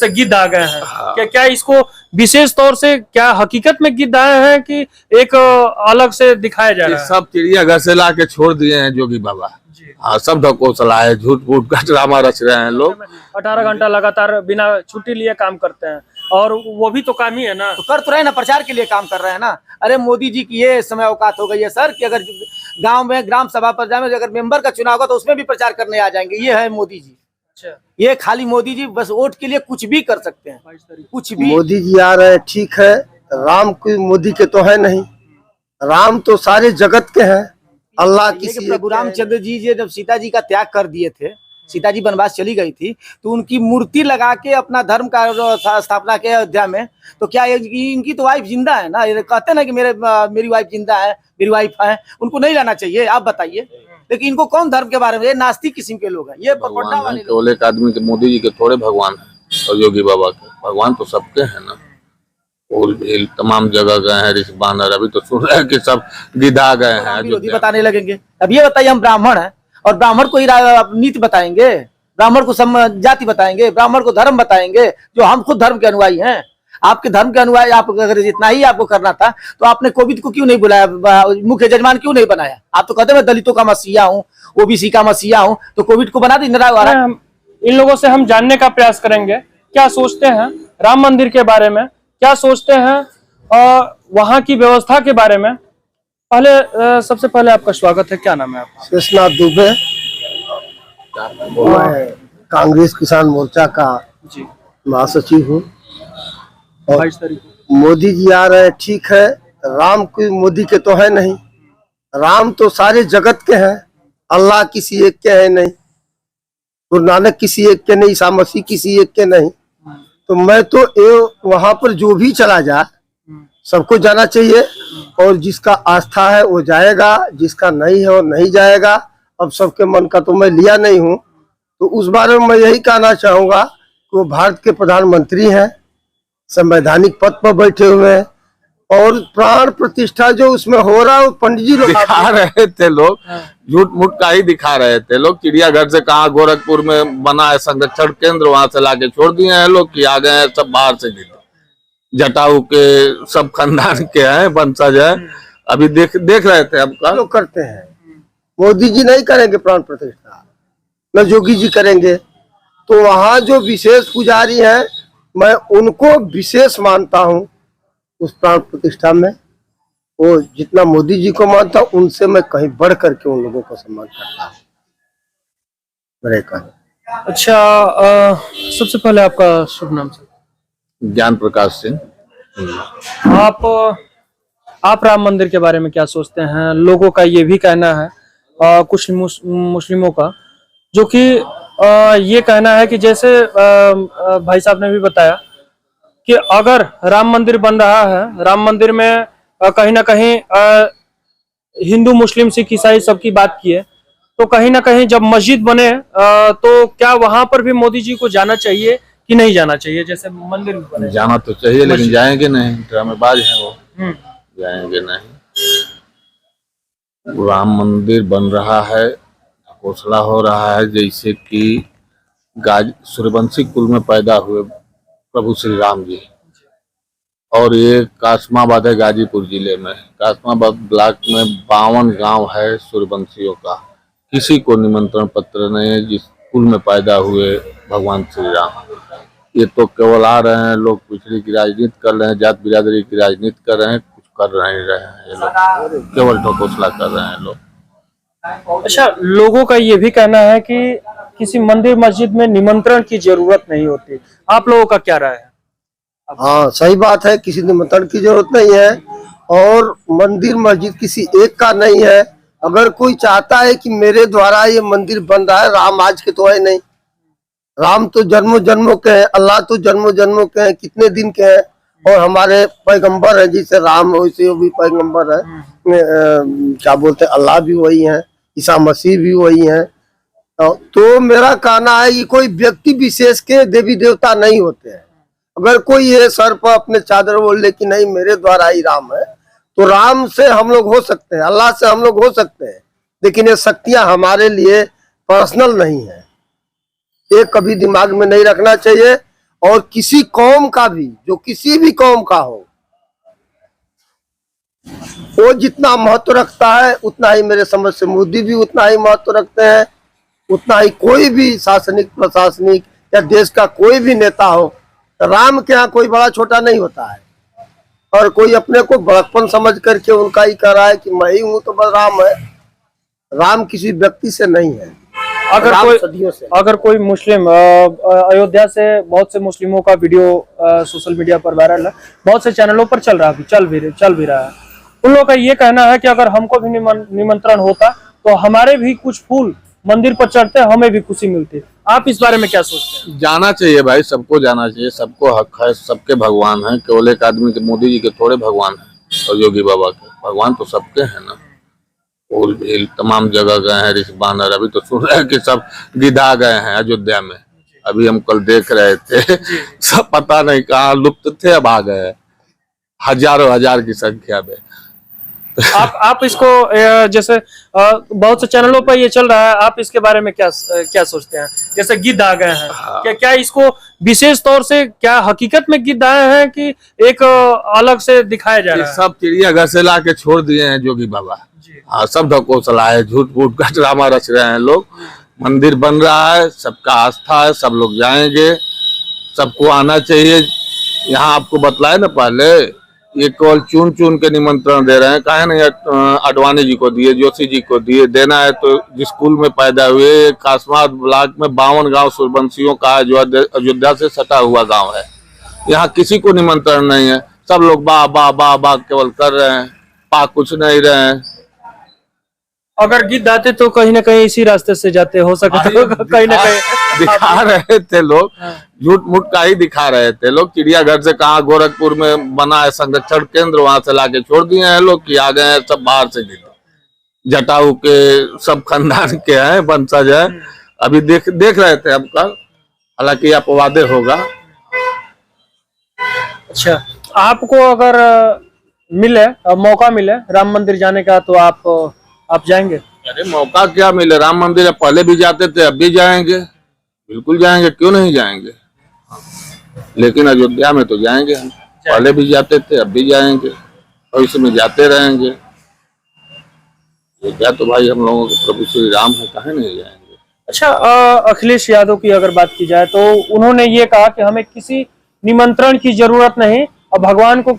जैसे गिद्ध आ गए हैं। हाँ। क्या क्या इसको विशेष तौर से क्या हकीकत में गिद्ध आए हैं कि एक अलग से दिखाया जा ये रहा है? सब चिड़ियाघर से ला के छोड़ दिए हैं जोगी बाबा। जी। हाँ, सब ढकोसला है, झूठ फूट का ड्रामा रच रहे हैं लोग। 18 घंटा लगातार बिना छुट्टी लिए काम करते हैं, और वो भी तो काम ही है ना। तो कर तो रहे हैं ना, प्रचार के लिए काम कर रहे हैं ना। अरे मोदी जी की ये समय औकात हो गई है सर कि अगर गांव में ग्राम सभा पर जाए, अगर मेंबर का चुनाव होगा तो उसमें भी प्रचार करने आ जाएंगे। ये है मोदी जी। अच्छा, ये खाली मोदी जी बस वोट के लिए कुछ भी कर सकते हैं, 22 तारीख कुछ भी। मोदी जी आ रहे हैं, ठीक है। राम कोई मोदी के तो है नहीं, राम तो सारे जगत के हैं। अल्लाह कि प्रभु रामचंद्र जी जब सीता जी का त्याग कर दिए थे, सीता जी वनवास चली गई थी, तो उनकी मूर्ति लगा के अपना धर्म का स्थापना किया अयोध्या में। तो क्या इनकी तो वाइफ जिंदा है ना? ये कहते हैं ना कि मेरी वाइफ जिंदा है, मेरी वाइफ है, उनको नहीं लाना चाहिए? आप बताइए। लेकिन इनको कौन धर्म के बारे में, ये नास्तिक किस्म के लोग हैं, ये परपंडा वाले लोग। केवल एक आदमी के, मोदी जी के थोड़े भगवान है और योगी बाबा के भगवान तो सबके हैं ना। और तमाम जगह गए हैं ऋषि बानर, अभी तो सुन रहे हैं कि सब गिधा गए हैं। विरोधी बताने लगेंगे। अब ये बताइए, हम ब्राह्मण हैं और ब्राह्मण को ही नीति बताएंगे, ब्राह्मण को जाति बताएंगे, ब्राह्मण को धर्म बताएंगे, जो हम खुद धर्म के अनुयायी हैं। आपके धर्म के अनुयायी, आप अगर इतना ही आपको करना था तो आपने कोविद को क्यों नहीं बुलाया, मुख्य यजमान क्यों नहीं बनाया? आप तो कहते मैं दलितों का मसीहा हूँ, ओबीसी का मसीहा हूँ, तो कोविद को बना दी। इन लोगों से हम जानने का प्रयास करेंगे क्या सोचते हैं राम मंदिर के बारे में, क्या सोचते हैं वहाँ की व्यवस्था के बारे में। सबसे पहले आपका स्वागत है, क्या नाम है आपका? शेषनाथ दुबे, मैं कांग्रेस किसान मोर्चा का जी, महासचिव हूँ। 22 तारीख मोदी जी आ रहे हैं, ठीक है। राम कोई मोदी के तो है नहीं, राम तो सारे जगत के हैं। अल्लाह किसी एक के है नहीं, गुरु नानक किसी एक के नहीं, ईसा मसीह किसी एक के नहीं। तो मैं तो वहां पर जो भी चला जाए सबको जाना चाहिए, और जिसका आस्था है वो जाएगा, जिसका नहीं है वो नहीं जाएगा। अब सबके मन का तो मैं लिया नहीं हूँ, तो उस बारे में मैं यही कहना चाहूंगा कि वो भारत के प्रधानमंत्री हैं, संवैधानिक पद पर बैठे हुए हैं, और प्राण प्रतिष्ठा जो उसमें हो रहा है वो पंडित जी लोग दिखा रहे थे। लोग झूठ मूठ का ही दिखा रहे थे लोग। चिड़ियाघर से कहा गोरखपुर में बना है संरक्षण केंद्र, वहां से लाके छोड़ दिए हैं लोग कि आ गए हैं सब बाहर से। जटाऊ के सब खानदान के हैं, वंशज है। अभी देख रहे थे अब लोग करते हैं। मोदी जी नहीं करेंगे प्राण प्रतिष्ठा, न योगी जी करेंगे। तो वहाँ जो विशेष पुजारी हैं, मैं उनको विशेष मानता हूँ उस प्राण प्रतिष्ठा में। वो जितना मोदी जी को मानता हूँ, उनसे मैं कहीं बढ़ करके उन लोगों को सम्मान करता हूँ। अच्छा, सबसे पहले आपका शुभ नाम सर? ज्ञान प्रकाश सिंह। आप राम मंदिर के बारे में क्या सोचते हैं? लोगों का ये भी कहना है, कुछ मुस्लिमों का, जो कि ये कहना है कि जैसे भाई साहब ने भी बताया कि अगर राम मंदिर बन रहा है, राम मंदिर में कहीं ना कहीं हिंदू मुस्लिम सिख ईसाई सबकी बात की है, तो कहीं ना कहीं जब मस्जिद बने तो क्या वहां पर भी मोदी जी को जाना चाहिए कि नहीं जाना चाहिए? जैसे मंदिर बने, जाना तो चाहिए, लेकिन जाएंगे नहीं, ड्रामेबाज हैं वो। जाएंगे नहीं। राम मंदिर बन रहा है, घोषणा हो रहा है, जैसे कि सूर्यवंशी कुल में पैदा हुए प्रभु श्री राम जी। और ये कासमाबाद है, गाजीपुर जिले में। कासमाबाद ब्लॉक में 52 गांव है सूर्यवंशियों का। किसी को निमंत्रण पत्र नहीं है जिस कुल में पैदा हुए भगवान श्री राम। ये तो केवल आ रहे हैं लोग, पिछड़ी की राजनीति कर रहे हैं, जात बिरादरी की राजनीति कर रहे हैं, कुछ कर नहीं रहे हैं ये लोग, केवल ढकोसला कर रहे हैं लोग। अच्छा, लोगों का ये भी कहना है कि किसी मंदिर मस्जिद में निमंत्रण की जरूरत नहीं होती। आप लोगों का क्या राय है? हाँ, सही बात है, किसी निमंत्रण की जरूरत नहीं है। और मंदिर मस्जिद किसी एक का नहीं है। अगर कोई चाहता है कि मेरे द्वारा ये मंदिर बन रहा है, राम आज के तो है नहीं, राम तो जन्मों जन्मों के हैं, अल्लाह तो जन्मों जन्मों के हैं, कितने दिन के हैं। और हमारे पैगंबर है, जैसे राम वैसे वो भी पैगंबर है। क्या बोलते हैं, अल्लाह भी वही है, ईसा मसीह भी वही है। तो मेरा कहना है कि कोई व्यक्ति विशेष के देवी देवता नहीं होते हैं। अगर कोई ये सर पर अपने चादर बोल ले कि नहीं मेरे द्वारा ही राम है, तो राम से हम लोग हो सकते हैं, अल्लाह से हम लोग हो सकते हैं, लेकिन ये शक्तियां हमारे लिए पर्सनल नहीं है। ये कभी दिमाग में नहीं रखना चाहिए। और किसी कौम का भी, जो किसी भी कौम का हो, वो जितना महत्व रखता है उतना ही मेरे समझ से मोदी भी उतना ही महत्व रखते हैं, उतना ही कोई भी शासनिक प्रशासनिक या देश का कोई भी नेता हो। तो राम के यहाँ कोई बड़ा छोटा नहीं होता है, और कोई अपने को बड़प्पन समझ करके उनका ही कह रहा है कि मैं ही हूँ तो बस राम है। राम किसी व्यक्ति से नहीं है, राम सदियों से। अगर कोई मुस्लिम अयोध्या से बहुत से मुस्लिमों का वीडियो सोशल मीडिया पर वायरल है, बहुत से चैनलों पर चल भी रहा है, उन लोगों का ये कहना है कि अगर हमको भी निमंत्रण होता तो हमारे भी कुछ फूल मंदिर पर चढ़ते, हमें भी खुशी मिलती। आप इस बारे में क्या सोचते हैं? जाना चाहिए भाई, सबको जाना चाहिए, सबको हक है, सबके भगवान है। केवल एक आदमी के, मोदी जी के थोड़े भगवान है और योगी बाबा के भगवान तो सबके हैं ना। फूल भील तमाम जगह गए हैं, ऋषि बानर, अभी तो सुन रहे हैं कि सब गिधा गए हैं अयोध्या में। अभी हम कल देख रहे थे सब पता नहीं कहाँ लुप्त थे, अब आ गए हजारों हजार की संख्या में। आप इसको जैसे बहुत से चैनलों पर ये चल रहा है, आप इसके बारे में क्या सोचते हैं? जैसे गिद्ध आ गए हैं, क्या इसको विशेष तौर से क्या हकीकत में गिद्ध आए हैं कि एक अलग से दिखाया जा रहा है? सब चिड़ियाघर से ला के छोड़ दिए हैं जोगी बाबा। हाँ, सब ढकोसला है, झूठ मूठ का ड्रामा रच रहे हैं लोग। मंदिर बन रहा है, सबका आस्था है, सब लोग जाएंगे, सबको आना चाहिए। यहाँ आपको बतलाए ना पहले, ये केवल चुन चुन के निमंत्रण दे रहे हैं। काहे नहीं अडवाणी जी को दिए, जोशी जी को दिए, देना है तो जिस स्कूल में पैदा हुए। कासमाद ब्लॉक में 52 गांव सूर्यवंशियों का है, जो अयोध्या से सटा हुआ गांव है। यहाँ किसी को निमंत्रण नहीं है, सब लोग बा बा बा बा केवल कर रहे हैं, पा कुछ नहीं रहे हैं। अगर गिद्ध आते तो कहीं ना कहीं इसी रास्ते से जाते, हो सकता है कहीं ना कहीं दिखा रहे थे लोग, झूठ मूठ का ही दिखा रहे थे लोग। चिड़ियाघर से कहाँ, गोरखपुर में बना है संरक्षण केंद्र, वहां से लाके छोड़ दिए हैं लोग कि आ गए हैं सब बाहर से गिद्ध। जटाऊ के सब खानदान के हैं, वंशज है। अभी देख रहे थे हम कल, हालांकि अपवादे होगा। अच्छा, आपको अगर मिले, मौका मिले राम मंदिर जाने का, तो आप जाएंगे? अरे मौका क्या मिले, राम मंदिर पहले भी जाते थे, अब भी जाएंगे, बिल्कुल जाएंगे, क्यों नहीं जाएंगे। लेकिन अयोध्या में तो जाएंगे हम, पहले भी जाते थे, अब भी जाएंगे, भविष्य में जाते रहेंगे। अयोध्या तो भाई हम लोगों के प्रभु श्री राम है, कहीं नहीं जाएंगे। अच्छा, अखिलेश यादव की अगर बात की जाए तो उन्होंने ये कहा कि हमें किसी निमंत्रण की जरूरत नहीं, और भगवान को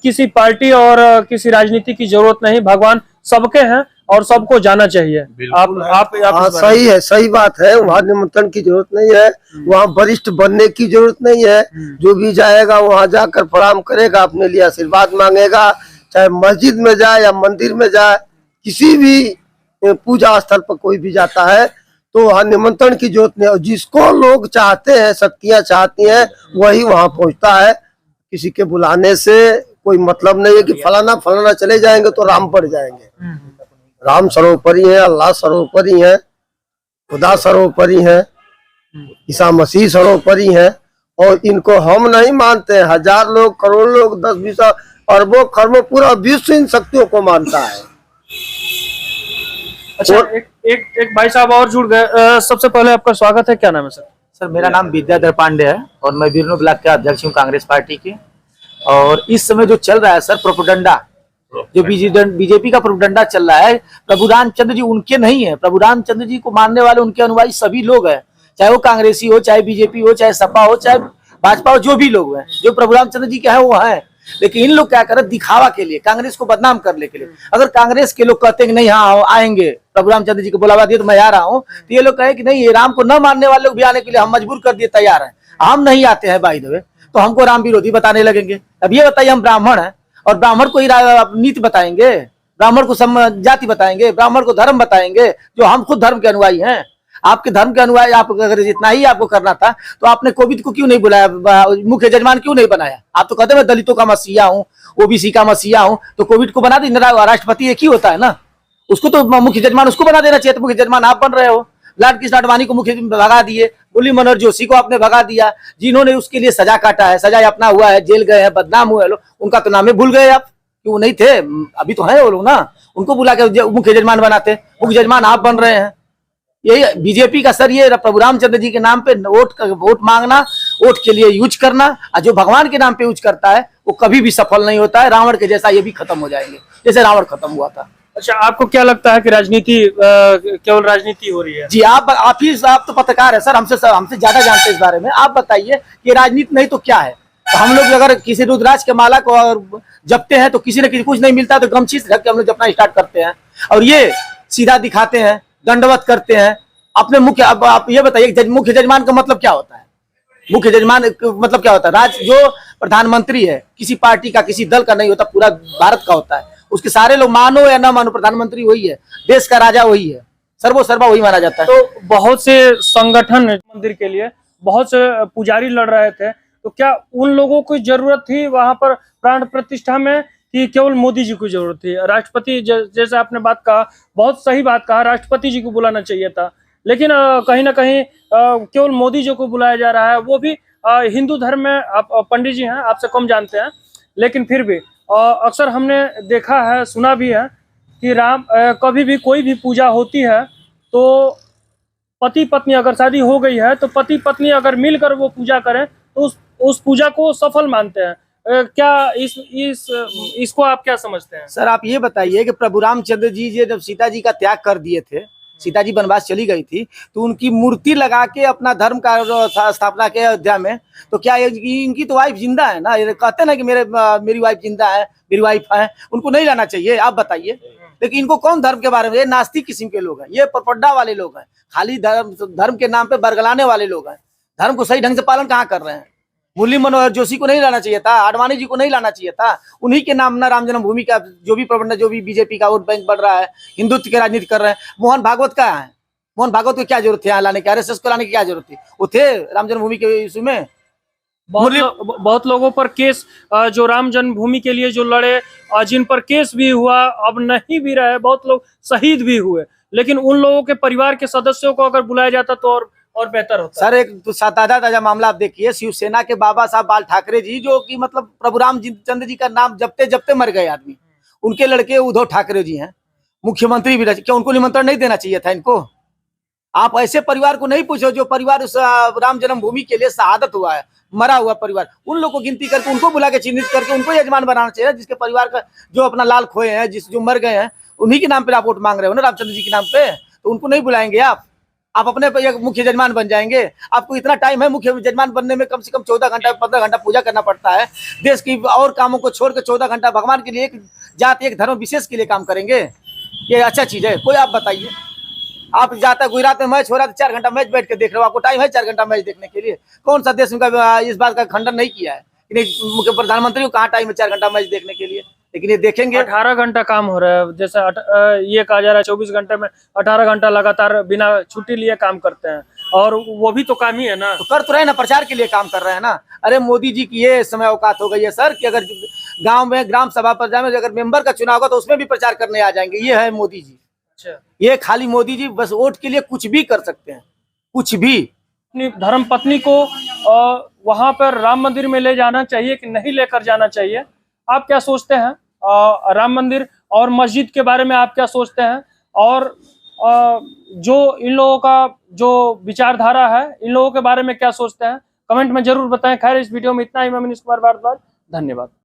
किसी पार्टी और किसी राजनीति की जरूरत नहीं, भगवान सबके हैं और सबको जाना चाहिए। आप सही है, सही बात है। वहाँ निमंत्रण की जरूरत नहीं है, वहाँ वरिष्ठ बनने की जरूरत नहीं है। जो भी जाएगा वहाँ जाकर प्रणाम करेगा, अपने लिए आशीर्वाद मांगेगा, चाहे मस्जिद में जाए या मंदिर में जाए, किसी भी पूजा स्थल पर कोई भी जाता है तो वहाँ निमंत्रण की जरूरत नहीं है। और जिसको लोग चाहते हैं, शक्तियाँ चाहती हैं, वही वहाँ पहुँचता है। किसी के बुलाने से कोई मतलब नहीं है कि फलाना फलाना चले जाएंगे तो राम पड़ जाएंगे। राम सर्वोपरि है, अल्लाह सर्वोपरि है, खुदा सर्वोपरि है, ईसा मसीह सर्वोपरि है। और इनको हम नहीं मानते हैं, हजार लोग, करोड़ लोग, 10-20 अरबों खरबों पूरा विश्व इन शक्तियों को मानता है। अच्छा, एक भाई साहब और जुड़ गए। सबसे पहले आपका स्वागत है, क्या नाम है सर? सर, मेरा नाम विद्याधर पांडे है और मैं बीरनो ब्लॉक के अध्यक्ष हूँ कांग्रेस पार्टी के। और इस समय जो चल रहा है सर प्रोपेगेंडा, जो बीजेपी का प्रोपेगेंडा चल रहा है, प्रभु रामचंद्र जी उनके नहीं है। प्रभु रामचंद्र जी को मानने वाले उनके अनुयायी सभी लोग हैं, चाहे वो कांग्रेसी हो, चाहे बीजेपी हो, चाहे सपा हो, चाहे भाजपा हो, जो भी लोग हैं, जो प्रभु रामचंद्र जी के हैं वो हैं। लेकिन इन लोग क्या कर रहे हैं, दिखावा के लिए, कांग्रेस को बदनाम करने के लिए। अगर कांग्रेस के लोग कहते हैं कि नहीं हाँ आएंगे, प्रभु रामचंद्र जी को बुलावा दिए तो मैं आ रहा हूँ, तो ये लोग कहे कि नहीं, ये राम को न मानने वाले लोग भी आने के लिए हम मजबूर कर दिए, तैयार हैं। हम नहीं आते हैं बाय द वे, तो हमको राम विरोधी बताने लगेंगे। अब ये बताइए, हम ब्राह्मण हैं और ब्राह्मण को ही नीति बताएंगे, ब्राह्मण को जाति बताएंगे, ब्राह्मण को धर्म बताएंगे, जो हम खुद धर्म के अनुयायी हैं। आपके धर्म के अनुयायी, आप अगर इतना ही आपको करना था तो आपने कोविद को क्यों नहीं बुलाया, मुख्य यजमान क्यों नहीं बनाया? आप तो कहते मैं दलितों का मसीहा हूँ, ओबीसी का मसीहा हूँ, तो कोविद को बना दी। राष्ट्रपति एक ही होता है ना, उसको तो मुख्य यजमान उसको बना देना चाहिए। तो मुख्य यजमान आप बन रहे हो, लाल कृष्ण आडवाणी को मुख्य भगा दिए, मुरली मनोहर जोशी को आपने भगा दिया, जिन्होंने उसके लिए सजा काटा है, सजा अपना हुआ है, जेल गए हैं, बदनाम हुए लोग, उनका तो नाम ही भूल गए आप कि वो नहीं थे, अभी तो है वो लोग ना। उनको बुला के मुख्य यजमान बनाते, मुख्य यजमान आप बन रहे हैं। यही बीजेपी का सर, ये प्रभु रामचंद्र जी के नाम पे वोट मांगना, वोट के लिए यूज करना, और जो भगवान के नाम पे यूज करता है वो कभी भी सफल नहीं होता है। रावण के जैसा ये भी खत्म हो जाएंगे, जैसे रावण खत्म हुआ था। अच्छा, आपको क्या लगता है कि राजनीति केवल राजनीति हो रही है? जी आप तो पत्रकार है सर, हमसे ज्यादा जानते हैं इस बारे में। आप बताइए कि राजनीति नहीं तो क्या है? तो हम लोग अगर किसी रुद्राक्ष के माला को अगर जपते हैं तो किसी न किसी कुछ नहीं मिलता तो गमछी से ढक के हम लोग जपना स्टार्ट करते हैं, और ये सीधा दिखाते हैं, दंडवत करते हैं अपने मुख्य। अब आप ये बताइए, मुख्य जजमान का मतलब क्या होता है? मुख्य जजमान मतलब क्या होता है? जो प्रधानमंत्री है किसी पार्टी का, किसी दल का नहीं होता, पूरा भारत का होता है। उसके सारे लोग, मानो या ना मानो, प्रधानमंत्री वही है, देश का राजा वही है, सर्वोसर्वा वही माना जाता है। तो बहुत से संगठन मंदिर के लिए, बहुत से पुजारी लड़ रहे थे, तो क्या उन लोगों को जरूरत थी वहां पर प्राण प्रतिष्ठा में, कि केवल मोदी जी को जरूरत थी? राष्ट्रपति, जैसे आपने बात कहा, बहुत सही बात कहा, राष्ट्रपति जी को बुलाना चाहिए था, लेकिन कहीं ना कहीं केवल मोदी जी को बुलाया जा रहा है। वो भी हिंदू धर्म में, आप पंडित जी हैं, आपसे कम जानते हैं, लेकिन फिर भी अक्सर हमने देखा है, सुना भी है कि कभी भी कोई भी पूजा होती है तो पति पत्नी, अगर शादी हो गई है तो पति पत्नी अगर मिलकर वो पूजा करें तो उस पूजा को सफल मानते हैं। क्या इसको आप क्या समझते हैं? सर आप ये बताइए कि प्रभु रामचंद्र जी जब सीता जी का त्याग कर दिए थे, सीता जी वनवास चली गई थी, तो उनकी मूर्ति लगा के अपना धर्म का स्थापना किया अयोध्या में। तो क्या इनकी तो वाइफ जिंदा है ना? ये कहते ना कि मेरी वाइफ जिंदा है, मेरी वाइफ है, उनको नहीं लाना चाहिए? आप बताइए। लेकिन इनको कौन धर्म के बारे में, ये नास्तिक किस्म के लोग हैं, ये परपड्डा वाले लोग हैं, खाली धर्म के नाम पे बरगलाने वाले लोग हैं। धर्म को सही ढंग से पालन कहाँ कर रहे हैं? मुरली मनोहर जोशी को नहीं लाना चाहिए था, आडवाणी जी को नहीं लाना चाहिए था? उन्हीं के नाम ना राम जन्मभूमि का जो भी प्रबंधन, जो भी बीजेपी का वोट बैंक बढ़ रहा है, हिंदुत्व की राजनीति कर रहे हैं। मोहन भागवत कहाँ है? मोहन भागवत को क्या जरूरत है यहाँ लाने की? आरएसएस को लाने की क्या जरूरत थी? वो थे राम जन्मभूमि के इशू में। बहुत लोगों पर केस, जो राम जन्मभूमि के लिए जो लड़े, जिन पर केस भी हुआ, अब नहीं भी रहे, बहुत लोग शहीद भी हुए, लेकिन उन लोगों के परिवार के सदस्यों को अगर बुलाया जाता तो और बेहतर होता। सर एक तो ताजा मामला आप देखिए, शिवसेना के बाबा साहब बाल ठाकरे जी, जो कि मतलब प्रभु रामचंद्र जी का नाम जपते जपते मर गए आदमी, उनके लड़के उद्धव ठाकरे जी हैं, मुख्यमंत्री भी रहे। क्या उनको निमंत्रण नहीं देना चाहिए था इनको? आप ऐसे परिवार को नहीं पूछो जो परिवार उस राम जन्मभूमि के लिए शहादत हुआ है, मरा हुआ परिवार, उन लोग को गिनती करके उनको बुला के चिन्हित करके उनको यजमान बनाना चाहिए, जिसके परिवार का जो अपना लाल खोए हैं, जो मर गए हैं, उन्हीं के नाम पे आप वोट मांग रहे हो ना, रामचंद्र जी के नाम पे। तो उनको नहीं बुलाएंगे आप अपने पे एक मुख्य जजमान बन जाएंगे। आपको इतना टाइम है मुख्य जजमान बनने में, कम से कम 14 घंटा 15 घंटा पूजा करना पड़ता है। देश की और कामों को छोड़ के 14 घंटा भगवान के लिए, एक जाति एक धर्म विशेष के लिए काम करेंगे? ये अच्छा चीज है? कोई आप बताइए। आप जाता गुजरात में मैच हो रहा है, 4 घंटा मैच बैठ के देख रहे हो, आपको टाइम है 4 घंटा मैच देखने के लिए? कौन सा देश उनका इस बात का खंडन नहीं किया है कि नहीं, मुख्य प्रधानमंत्री को कहाँ टाइम है 4 घंटा मैच देखने के लिए? लेकिन ये देखेंगे 18 घंटा काम हो रहा है, जैसे ये कहा जा रहा है 24 घंटे में 18 घंटा लगातार बिना छुट्टी लिए काम करते हैं, और वो भी तो काम ही है ना। तो कर तो रहे ना, प्रचार के लिए काम कर रहे हैं ना। अरे मोदी जी की ये समय औकात हो गई है सर कि अगर गांव में ग्राम सभा पर जाए, अगर मेंबर का चुनाव होगा तो उसमें भी प्रचार करने आ जाएंगे। ये है मोदी जी। अच्छा, ये खाली मोदी जी बस वोट के लिए कुछ भी कर सकते हैं, कुछ भी। अपनी धर्म पत्नी को वहां पर राम मंदिर में ले जाना चाहिए कि नहीं लेकर जाना चाहिए? आप क्या सोचते हैं? राम मंदिर और मस्जिद के बारे में आप क्या सोचते हैं? और जो इन लोगों का जो विचारधारा है, इन लोगों के बारे में क्या सोचते हैं? कमेंट में जरूर बताएं। खैर, इस वीडियो में इतना ही। मैं मनीष कुमार भारद्वाज, धन्यवाद।